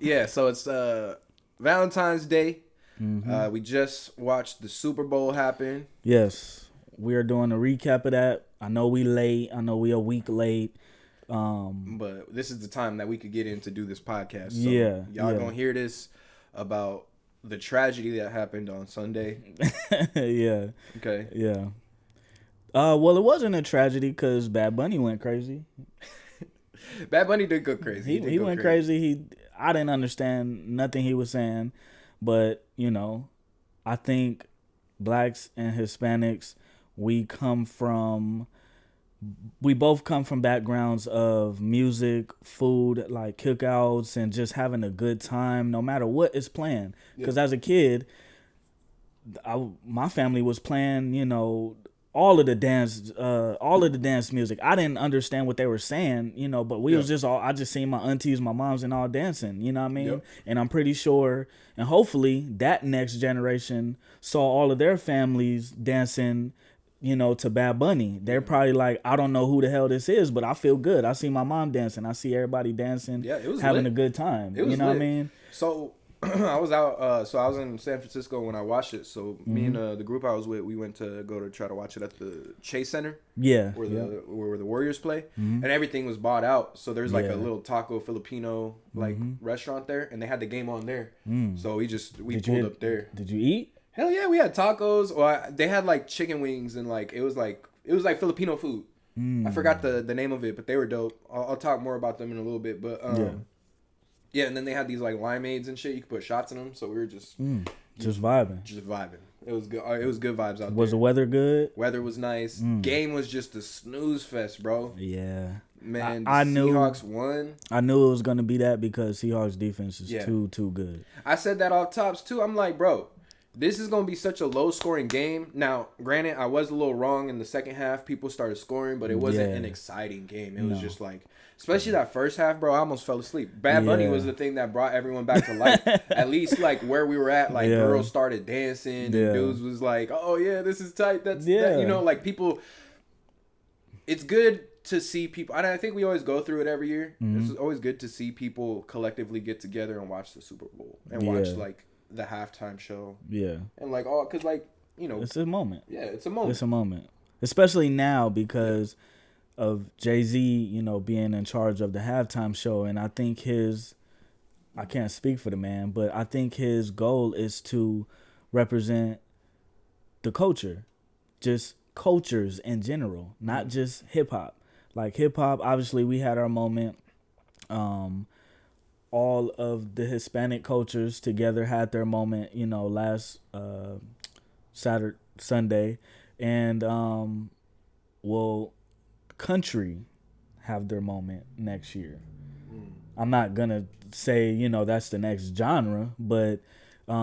Yeah, so it's Valentine's Day. We just watched the Super Bowl happen. Yes, we are doing a recap of that. I know we late. I know we a week late. But this is the time that we could get in to do this podcast. So y'all gonna hear this about the tragedy that happened on Sunday. Yeah. Okay. Yeah. Well, it wasn't a tragedy because Bad Bunny went crazy. Bad Bunny did go crazy. He went crazy. I didn't understand nothing he was saying, but I think blacks and Hispanics, we both come from backgrounds of music, food, like cookouts, and just having a good time no matter what is playing. Because as a kid, my family was playing, all of the dance music. I didn't understand what they were saying, but we was just I just seen my aunties, my moms, and all dancing. You know what I mean? Yep. And I'm pretty sure, and hopefully, that next generation saw all of their families dancing, to Bad Bunny. They're probably like, I don't know who the hell this is, but I feel good. I see my mom dancing. I see everybody dancing, having a good time. You know what I mean? So I was out. So I was in San Francisco when I watched it. So me and the group I was with, we went to try to watch it at the Chase Center. Yeah, where the Warriors play, and everything was bought out. So there's like a little taco Filipino restaurant there, and they had the game on there. So we pulled up there. Did you eat? Hell yeah, we had tacos. Or they had like chicken wings and it was like Filipino food. I forgot the name of it, but they were dope. I'll talk more about them in a little bit. But yeah, and then they had these like limeades and shit. You could put shots in them. So we were just vibing. Just vibing. It was good. It was good vibes out there. Was the weather good? Weather was nice. Game was just a snooze fest, bro. Yeah. Man, I knew Seahawks won. I knew it was gonna be that because Seahawks defense is too good. I said that off tops too. I'm like, bro, this is going to be such a low-scoring game. Now, granted, I was a little wrong in the second half. People started scoring, but it wasn't an exciting game. It was just like, especially that first half, bro, I almost fell asleep. Bad Bunny was the thing that brought everyone back to life. At least, like, where we were at, like, girls started dancing, and dudes was like, oh, yeah, this is tight. That, like, people, it's good to see people. I think we always go through it every year. It's always good to see people collectively get together and watch the Super Bowl and watch, like, the halftime show. Yeah. And like cause like, it's a moment. Yeah, it's a moment. It's a moment. Especially now because of Jay-Z, being in charge of the halftime show. And I think I can't speak for the man, but I think his goal is to represent the culture. Just cultures in general, not just hip hop. Like hip hop, obviously we had our moment. All of the Hispanic cultures together had their moment, last Sunday. And, country have their moment next year. I'm not going to say, that's the next genre, but, they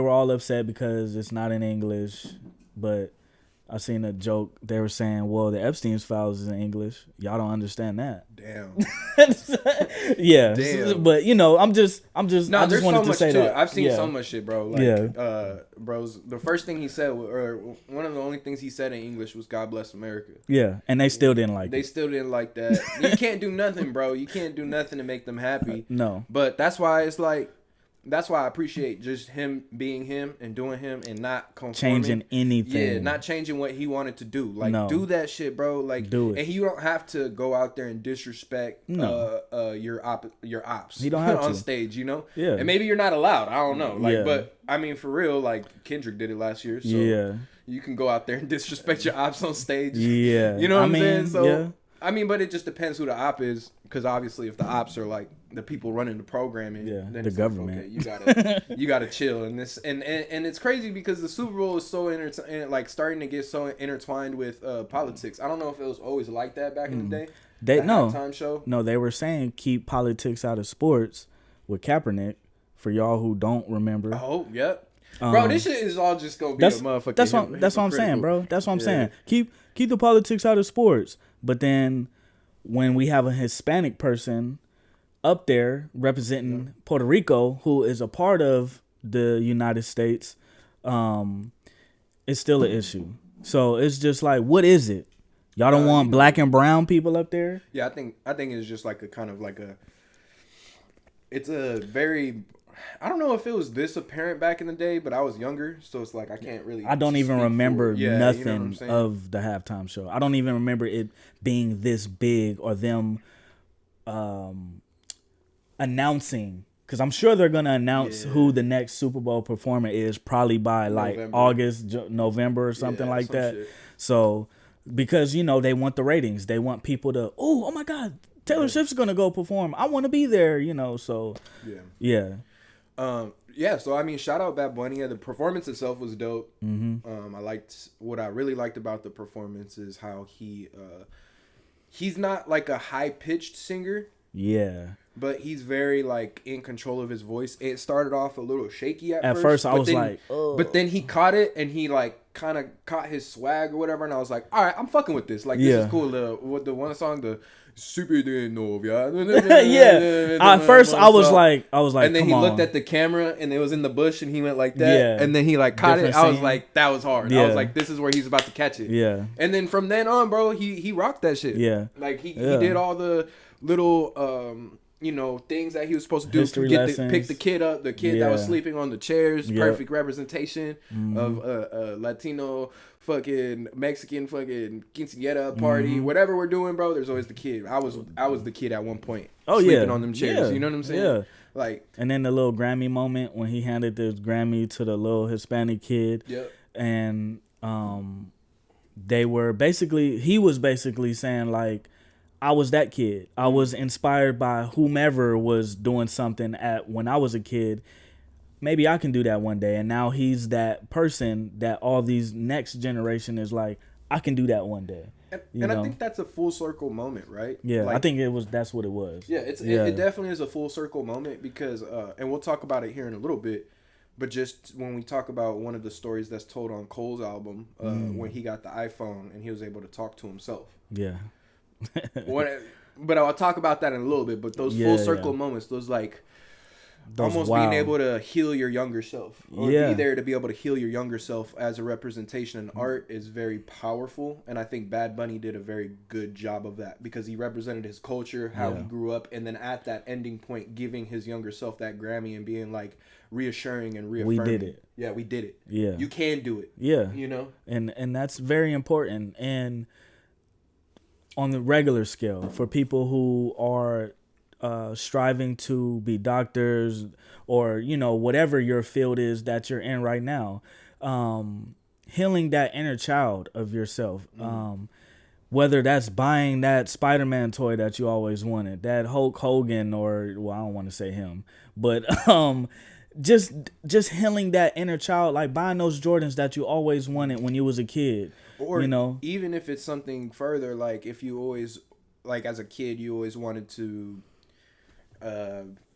were all upset because it's not in English, but I seen a joke. They were saying, well, the Epstein's files is in English. Y'all don't understand that. Damn. Yeah. Damn. But, I'm just no, I just wanted to say that. I've seen so much shit, bro. Like, bros, the first thing he said, or one of the only things he said in English was God bless America. Yeah. And they still didn't like it. They still didn't like that. You can't do nothing, bro. You can't do nothing to make them happy. No. But that's why it's like, that's why I appreciate just him being him and doing him and not conforming. Changing anything. Yeah, not changing what he wanted to do. Like, do that shit, bro. Like, do it. And you don't have to go out there and disrespect your ops. You don't have on to. stage, Yeah. And maybe you're not allowed. I don't know. Like, but I mean, for real, like Kendrick did it last year. So you can go out there and disrespect your ops on stage. Yeah. You know what I'm saying? So I mean, but it just depends who the op is, because obviously if the ops are like the people running the programming, then the government, like, okay, you gotta chill. And this and it's crazy because the Super Bowl is so starting to get so intertwined with politics. I don't know if it was always like that back in the day. Halftime show. No, they were saying keep politics out of sports with Kaepernick. For y'all who don't remember. Oh, yep. Bro, this shit is all just gonna be a motherfucking. That's what I'm saying, bro. That's what I'm saying. Keep the politics out of sports. But then when we have a Hispanic person up there representing Puerto Rico, who is a part of the United States, it's still an issue. So it's just like, what is it? Y'all don't want black and brown people up there? Yeah, I think it's just like a kind of like a it's a very, I don't know if it was this apparent back in the day, but I was younger, so it's like I can't really. I don't even remember nothing you know of the halftime show. I don't even remember it being this big or them announcing. Because I'm sure they're going to announce who the next Super Bowl performer is probably by like November or something like that. Shit. So, because, you know, they want the ratings. They want people to, oh my God, Taylor Swift's going to go perform. I want to be there, you know, so. Yeah. So I mean, shout out Bad Bunny. Yeah, the performance itself was dope. I liked, what I really liked about the performance is how he's not like a high-pitched singer. Yeah. But he's very, like, in control of his voice. It started off a little shaky at first. At first, I was like, oh. But then he caught it, and he, like, kind of caught his swag or whatever. And I was like, all right, I'm fucking with this. Like, this is cool. The one song, the Super de Novia. At first, I was like, and then he looked at the camera, and it was in the bush, and he went like that. Yeah. And then he, like, caught it. I was like, that was hard. I was like, this is where he's about to catch it. Yeah. And then from then on, bro, he rocked that shit. Yeah. Like, he did all the little... you know, things that he was supposed to do to pick the kid up, the kid that was sleeping on the chairs, perfect representation of a Latino fucking Mexican fucking quinceañera party, whatever we're doing, bro. There's always the kid. I was the kid at one point, sleeping on them chairs. You know what I'm saying? Yeah. Like, and then the little Grammy moment when he handed the Grammy to the little Hispanic kid. Yep. And he was basically saying like, I was that kid. I was inspired by whomever was doing something when I was a kid. Maybe I can do that one day. And now he's that person that all these next generation is like, I can do that one day. And I think that's a full circle moment, right? Yeah, like, I think that's what it was. Yeah, it definitely is a full circle moment because, and we'll talk about it here in a little bit, but just when we talk about one of the stories that's told on Cole's album, when he got the iPhone and he was able to talk to himself. Yeah. But I'll talk about that in a little bit. But those full circle moments, those like almost being able to heal your younger self, or be there to be able to heal your younger self as a representation in art is very powerful. And I think Bad Bunny did a very good job of that because he represented his culture, how he grew up, and then at that ending point, giving his younger self that Grammy and being like reassuring and reaffirming. We did it. Yeah, we did it. Yeah, you can do it. Yeah, you know, and that's very important. And on the regular scale, for people who are striving to be doctors or, you know, whatever your field is that you're in right now, healing that inner child of yourself, whether that's buying that Spider-Man toy that you always wanted, that Hulk Hogan, or, well, I don't want to say him, but just healing that inner child, like buying those Jordans that you always wanted when you was a kid. Or, you know, even if it's something further, like if you always, like as a kid, you always wanted to,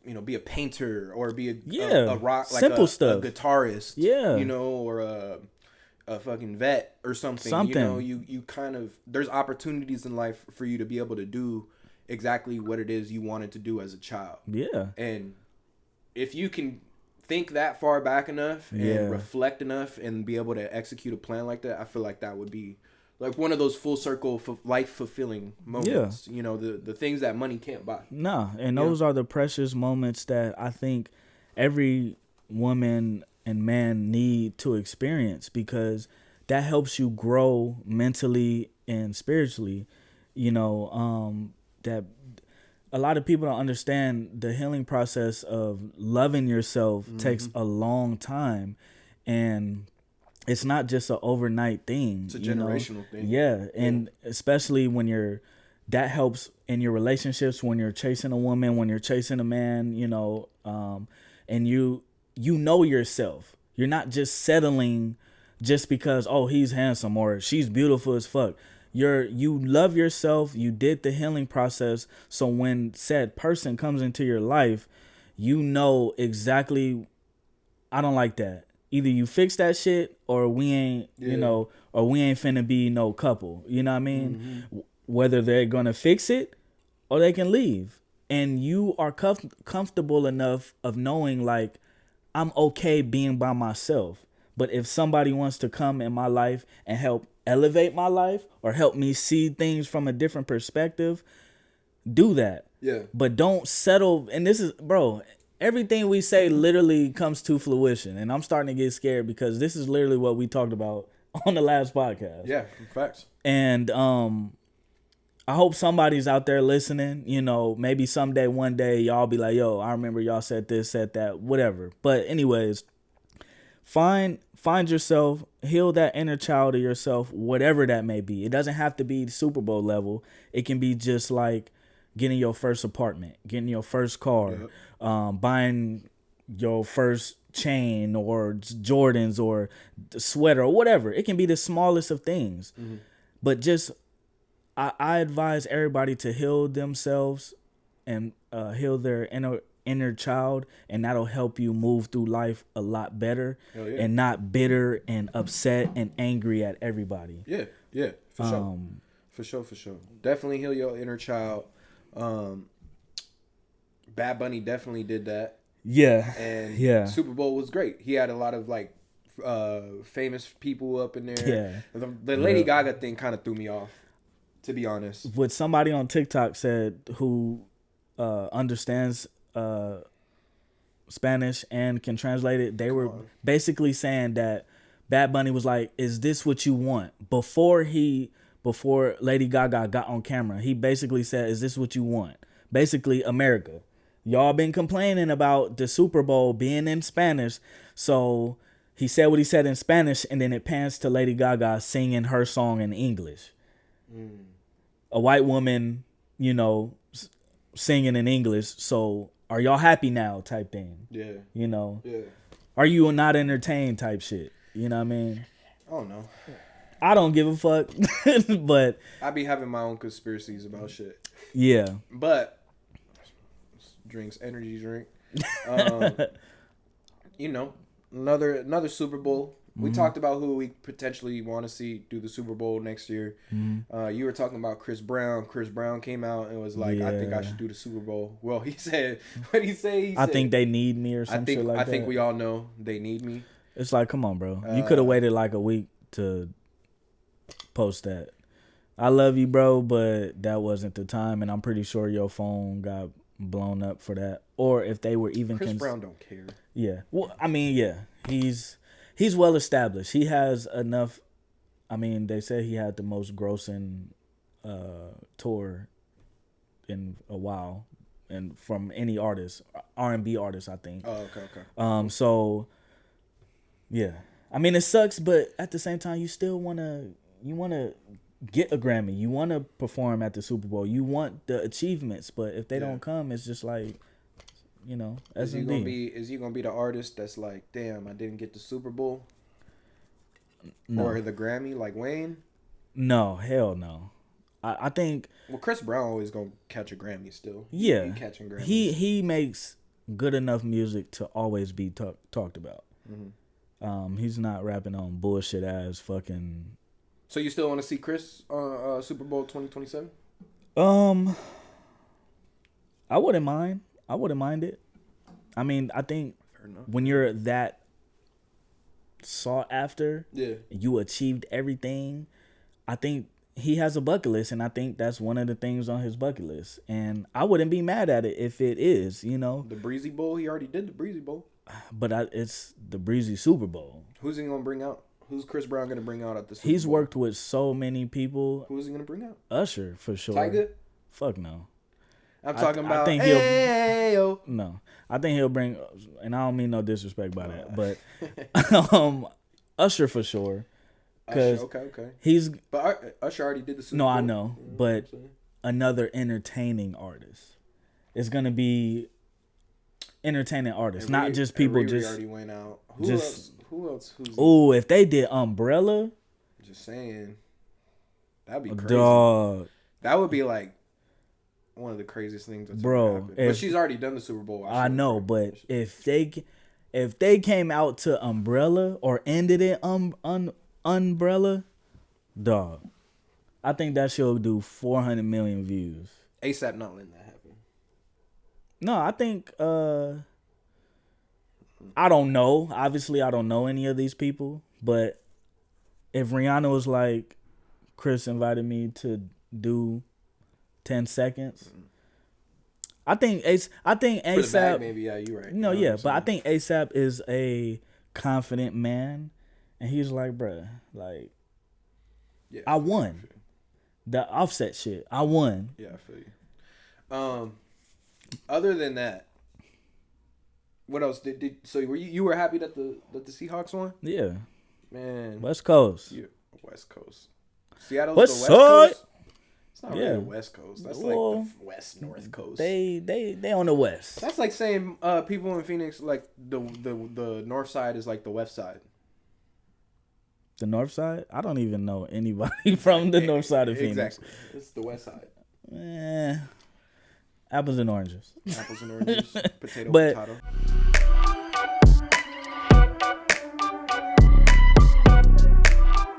you know, be a painter or be a rock, like simple stuff, a guitarist, you know, or a fucking vet or something. You know, you kind of, there's opportunities in life for you to be able to do exactly what it is you wanted to do as a child. Yeah. And if you can think that far back enough and reflect enough and be able to execute a plan like that, I feel like that would be like one of those full circle life fulfilling moments. You know, the things that money can't buy. No, and those are the precious moments that I think every woman and man need to experience, because that helps you grow mentally and spiritually. You know, that a lot of people don't understand the healing process of loving yourself takes a long time, and it's not just an overnight thing. It's a generational thing. Yeah, and especially when that helps in your relationships, when you're chasing a woman, when you're chasing a man, you know, and you know yourself. You're not just settling just because, oh, he's handsome or she's beautiful as fuck. You love yourself. You did the healing process. So when said person comes into your life, you know exactly, I don't like that. Either you fix that shit or we ain't, you know, or we ain't finna be no couple. You know what I mean? Whether they're gonna fix it or they can leave. And you are comfortable enough of knowing, like, I'm okay being by myself. But if somebody wants to come in my life and help elevate my life or help me see things from a different perspective, do that. Yeah. But don't settle. And this is, bro, everything we say literally comes to fruition. And I'm starting to get scared because this is literally what we talked about on the last podcast. Yeah, facts. And I hope somebody's out there listening. You know, maybe someday, one day, y'all be like, yo, I remember y'all said this, said that, whatever. But anyways, find yourself, heal that inner child of yourself, whatever that may be. It doesn't have to be Super Bowl level. It can be just like getting your first apartment, getting your first car, buying your first chain or Jordans or sweater or whatever. It can be the smallest of things. Mm-hmm. But just, I advise everybody to heal themselves and heal their inner child, and that'll help you move through life a lot better and not bitter and upset and angry at everybody. Yeah, for sure. Definitely heal your inner child. Bad Bunny definitely did that. Yeah. And Super Bowl was great. He had a lot of like famous people up in there. Yeah. The Lady Gaga thing kind of threw me off, to be honest. What somebody on TikTok said who understands Spanish and can translate it, they were basically saying that Bad Bunny was like, is this what you want? Before Lady Gaga got on camera, he basically said, is this what you want? Basically, America. Y'all been complaining about the Super Bowl being in Spanish. So he said what he said in Spanish, and then it pans to Lady Gaga singing her song in English. A white woman, you know, singing in English. So are y'all happy now type thing? Yeah. You know? Yeah. Are you not entertained type shit? You know what I mean? I don't know. I don't give a fuck. But I be having my own conspiracies about shit. Yeah. But energy drink. You know, another Super Bowl. We talked about who we potentially want to see do the Super Bowl next year. You were talking about Chris Brown. Chris Brown came out and was like, I think I should do the Super Bowl. Well, he said, what did he say? I think they need me or something shit like that. I think we all know they need me. It's like, come on, bro. You could have waited like a week to post that. I love you, bro, but that wasn't the time, and I'm pretty sure your phone got blown up for that. Or if they were even... Chris Brown don't care. Yeah. Well, I mean, yeah. He's well established. He has enough... I mean, they said he had the most grossing tour in a while, and from any artist, R&B artist, I think. Oh, okay. So, yeah. I mean, it sucks, but at the same time, you still want to get a Grammy. You want to perform at the Super Bowl. You want the achievements, but if they don't come, it's just like, you know, is he gonna be the artist that's like, damn, I didn't get the Super Bowl? No. Or the Grammy like Wayne? No, hell no. I think... Well, Chris Brown always gonna catch a Grammy still. Yeah. He catching Grammys. He makes good enough music to always be talked about. Mm-hmm. He's not rapping on bullshit ass fucking... So you still want to see Chris Super Bowl 2027? I wouldn't mind. I wouldn't mind it. I mean, I think when you're that sought after, you achieved everything. I think he has a bucket list, and I think that's one of the things on his bucket list. And I wouldn't be mad at it if it is, you know. The Breezy Bowl, he already did the Breezy Bowl. But it's the Breezy Super Bowl. Who's he gonna bring out? Who's Chris Brown gonna bring out at the Super Bowl? He's worked with so many people. Who's he gonna bring out? Usher, for sure. Tyga? Fuck no. I'm talking about. I think he'll. No, I think he'll bring, and I don't mean no disrespect by that, but Usher for sure. Cause okay. But Usher already did the Super Bowl. No, I know, but another entertaining artist. It's gonna be entertaining artists, not just people. Riri already went out. Who else? Oh, if they did Umbrella. Just saying. That'd be crazy. Dog. That would be like one of the craziest things that's ever happened. But she's already done the Super Bowl. I know, but if they came out to Umbrella or ended it Umbrella, dog, I think that show would do 400 million views. ASAP not letting that happen. No, I think I don't know. Obviously, I don't know any of these people, but if Rihanna was like, Chris invited me to do 10 seconds, I think ASAP. For the bag, maybe, yeah, you're right. No, yeah, but I think ASAP is a confident man, and he's like, bruh, like, yeah, I won. The Offset shit, I won. Yeah, I feel you. Other than that, what else so you were happy that the Seahawks won? Yeah, man. West Coast. Yeah, West Coast. Seattle's West the West Coast. It's not really the West Coast. That's like the West North Coast. They on the West. That's like saying people in Phoenix like the North Side is like the West Side. The North Side? I don't even know anybody from the North Side of Phoenix. Exactly. It's the West Side. Apples and oranges. Apples and oranges. Potato.